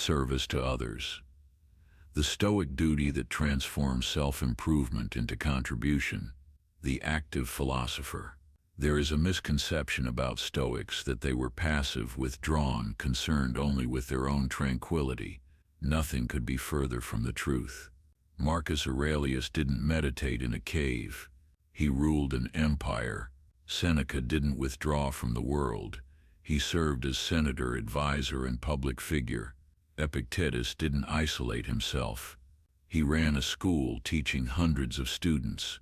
Service to others. The Stoic duty that transforms self-improvement into contribution. The active philosopher. There is a misconception about Stoics that they were passive, withdrawn, concerned only with their own tranquility. Nothing could be further from the truth. Marcus Aurelius didn't meditate in a cave. He ruled an empire. Seneca didn't withdraw from the world. He served as senator, advisor, and public figure. Epictetus didn't isolate himself. He ran a school teaching hundreds of students.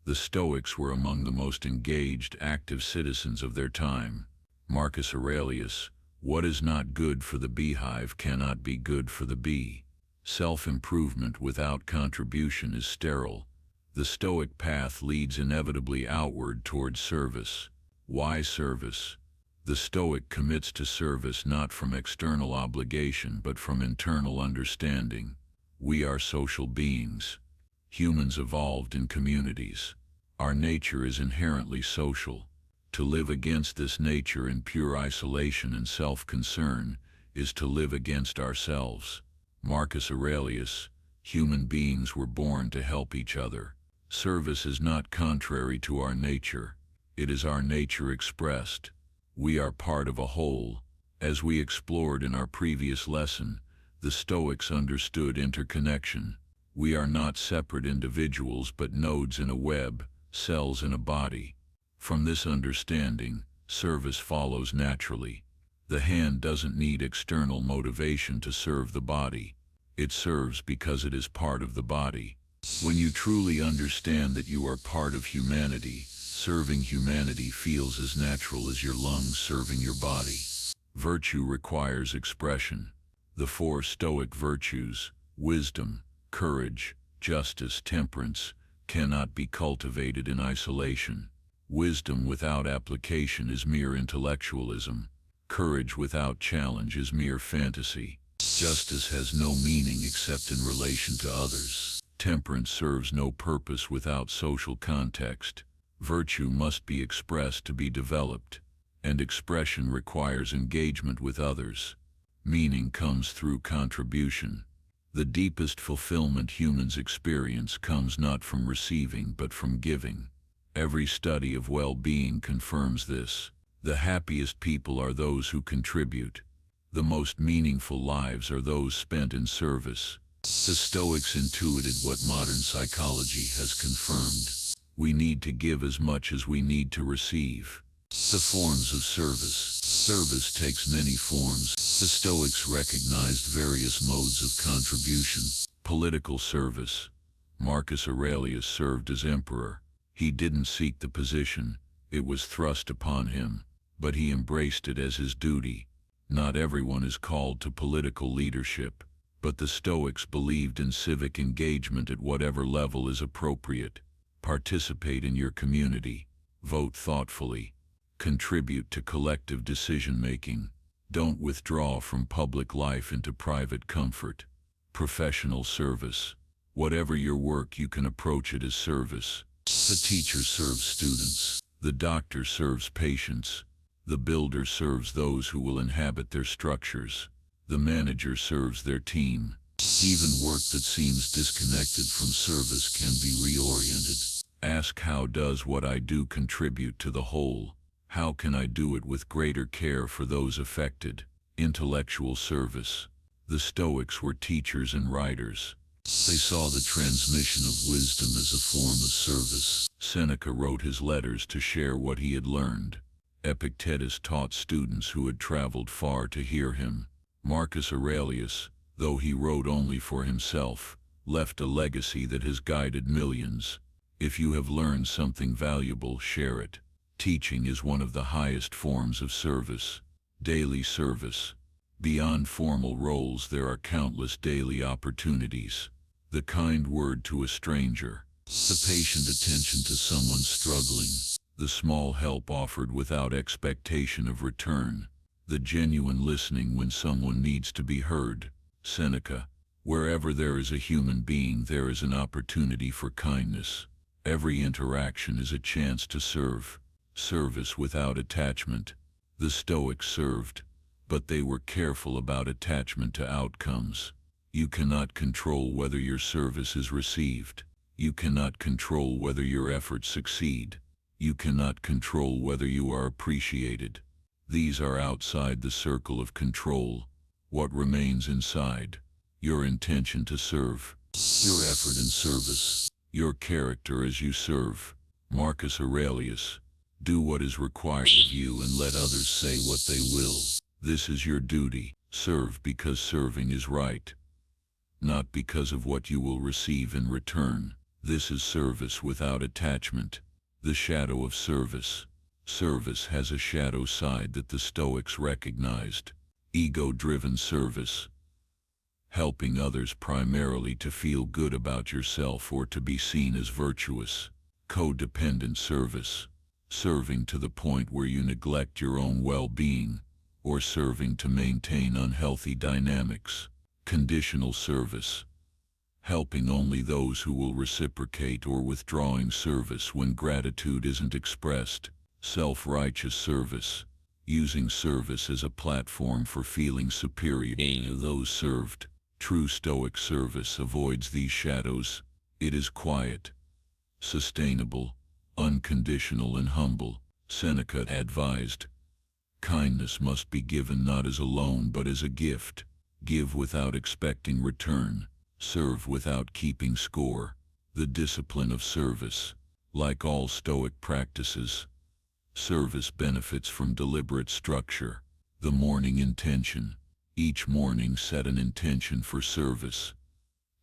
The Stoics were among the most engaged, active citizens of their time. Marcus Aurelius, what is not good for the beehive cannot be good for the bee. Self-improvement without contribution is sterile. The Stoic path leads inevitably outward towards service. Why service? The Stoic commits to service not from external obligation but from internal understanding. We are social beings. Humans evolved in communities. Our nature is inherently social. To live against this nature in pure isolation and self-concern is to live against ourselves. Marcus Aurelius, human beings were born to help each other. Service is not contrary to our nature. It is our nature expressed. We are part of a whole. As we explored in our previous lesson, the Stoics understood interconnection. We are not separate individuals but nodes in a web, cells in a body. From this understanding, service follows naturally. The hand doesn't need external motivation to serve the body. It serves because it is part of the body. When you truly understand that you are part of humanity, serving humanity feels as natural as your lungs serving your body. Virtue requires expression. The four Stoic virtues, wisdom, courage, justice, temperance, cannot be cultivated in isolation. Wisdom without application is mere intellectualism. Courage without challenge is mere fantasy. Justice has no meaning except in relation to others. Temperance serves no purpose without social context. Virtue must be expressed to be developed, and expression requires engagement with others. Meaning comes through contribution. The deepest fulfillment humans experience comes not from receiving but from giving. Every study of well-being confirms this. The happiest people are those who contribute. The most meaningful lives are those spent in service. The Stoics intuited what modern psychology has confirmed. We need to give as much as we need to receive. The forms of service. Service takes many forms. The Stoics recognized various modes of contribution. Political service. Marcus Aurelius served as emperor. He didn't seek the position. It was thrust upon him, but he embraced it as his duty. Not everyone is called to political leadership, but the Stoics believed in civic engagement at whatever level is appropriate. Participate in your community. Vote thoughtfully. Contribute to collective decision-making. Don't withdraw from public life into private comfort. Professional service. Whatever your work, you can approach it as service. The teacher serves students. The doctor serves patients. The builder serves those who will inhabit their structures. The manager serves their team. Even work that seems disconnected from service can be reoriented. Ask, how does what I do contribute to the whole? How can I do it with greater care for those affected? Intellectual service. The Stoics were teachers and writers. They saw the transmission of wisdom as a form of service. Seneca wrote his letters to share what he had learned. Epictetus taught students who had traveled far to hear him. Marcus Aurelius, though he wrote only for himself, left a legacy that has guided millions. If you have learned something valuable, share it. Teaching is one of the highest forms of service. Daily service. Beyond formal roles, there are countless daily opportunities. The kind word to a stranger. The patient attention to someone struggling. The small help offered without expectation of return. The genuine listening when someone needs to be heard. Seneca. Wherever there is a human being, there is an opportunity for kindness. Every interaction is a chance to serve. Service without attachment. The Stoics served. but they were careful about attachment to outcomes. You cannot control whether your service is received. You cannot control whether your efforts succeed. You cannot control whether you are appreciated. These are outside the circle of control. What remains inside? Your intention to serve, your effort in service, your character as you serve. Marcus Aurelius. Do what is required of you and let others say what they will. This is your duty. Serve because serving is right, not because of what you will receive in return. This is service without attachment. The shadow of service. Service has a shadow side that the Stoics recognized. Ego-driven service. Helping others primarily to feel good about yourself or to be seen as virtuous. Codependent service. Serving to the point where you neglect your own well-being, or serving to maintain unhealthy dynamics. Conditional service. Helping only those who will reciprocate or withdrawing service when gratitude isn't expressed. Self-righteous service. Using service as a platform for feeling superior to those served. True Stoic service avoids these shadows. It is quiet, sustainable, unconditional and humble. Seneca advised, kindness must be given not as a loan but as a gift. Give without expecting return. Serve without keeping score. The discipline of service. Like all Stoic practices, service benefits from deliberate structure. The morning intention. Each morning set an intention for service.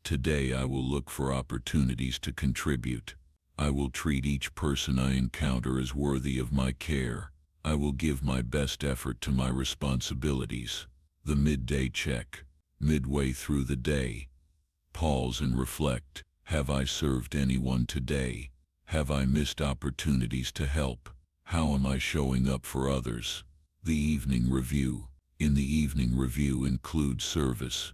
Today I will look for opportunities to contribute. I will treat each person I encounter as worthy of my care. I will give my best effort to my responsibilities. The midday check. Midway through the day, pause and reflect. Have I served anyone today? Have I missed opportunities to help? How am I showing up for others? The evening review. In the evening review includes service.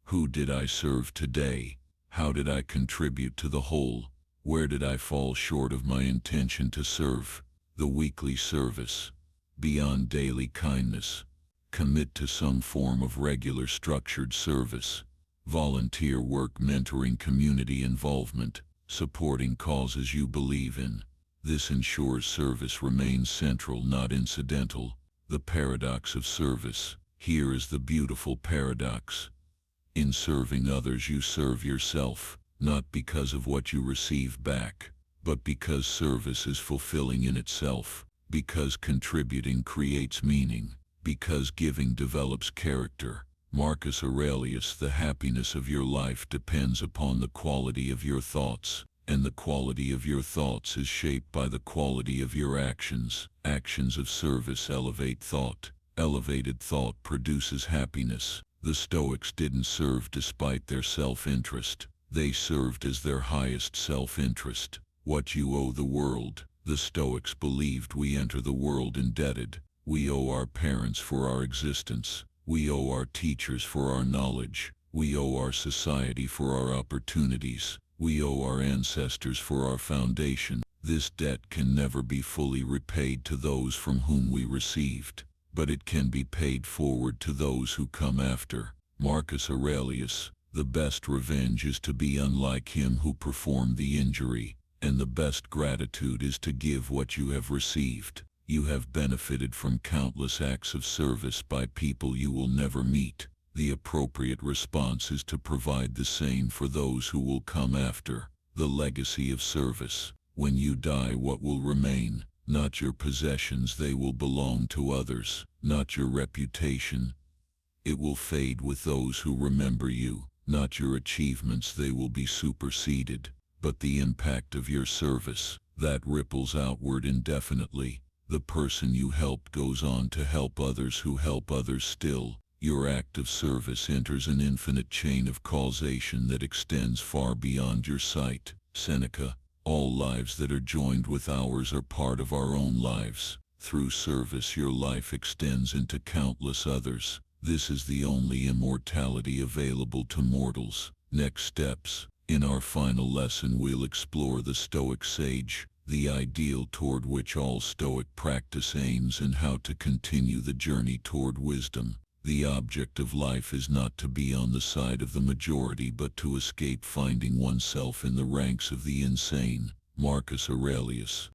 Who did I serve today? How did I contribute to the whole? Where did I fall short of my intention to serve? The weekly service. Beyond daily kindness, commit to some form of regular structured service. Volunteer work, mentoring, community involvement, supporting causes you believe in. This ensures service remains central, not incidental. The paradox of service. Here is the beautiful paradox. In serving others you serve yourself, not because of what you receive back, but because service is fulfilling in itself, because contributing creates meaning, because giving develops character. Marcus Aurelius. The happiness of your life depends upon the quality of your thoughts, and the quality of your thoughts is shaped by the quality of your actions. Actions of service elevate thought. Elevated thought produces happiness. The Stoics didn't serve despite their self-interest. They served as their highest self-interest. What you owe the world. The Stoics believed we enter the world indebted. We owe our parents for our existence. We owe our teachers for our knowledge. We owe our society for our opportunities. We owe our ancestors for our foundation. This debt can never be fully repaid to those from whom we received, but it can be paid forward to those who come after. Marcus Aurelius. The best revenge is to be unlike him who performed the injury, and the best gratitude is to give what you have received. You have benefited from countless acts of service by people you will never meet. The appropriate response is to provide the same for those who will come after. The legacy of service. When you die, what will remain? Not your possessions, they will belong to others. Not your reputation, it will fade with those who remember you. Not your achievements, they will be superseded. But the impact of your service, that ripples outward indefinitely. The person you helped goes on to help others who help others still. Your act of service enters an infinite chain of causation that extends far beyond your sight. Seneca. All lives that are joined with ours are part of our own lives. Through service your life extends into countless others. This is the only immortality available to mortals. Next steps. In our final lesson we'll explore the Stoic sage, the ideal toward which all Stoic practice aims and how to continue the journey toward wisdom. The object of life is not to be on the side of the majority but to escape finding oneself in the ranks of the insane. Marcus Aurelius.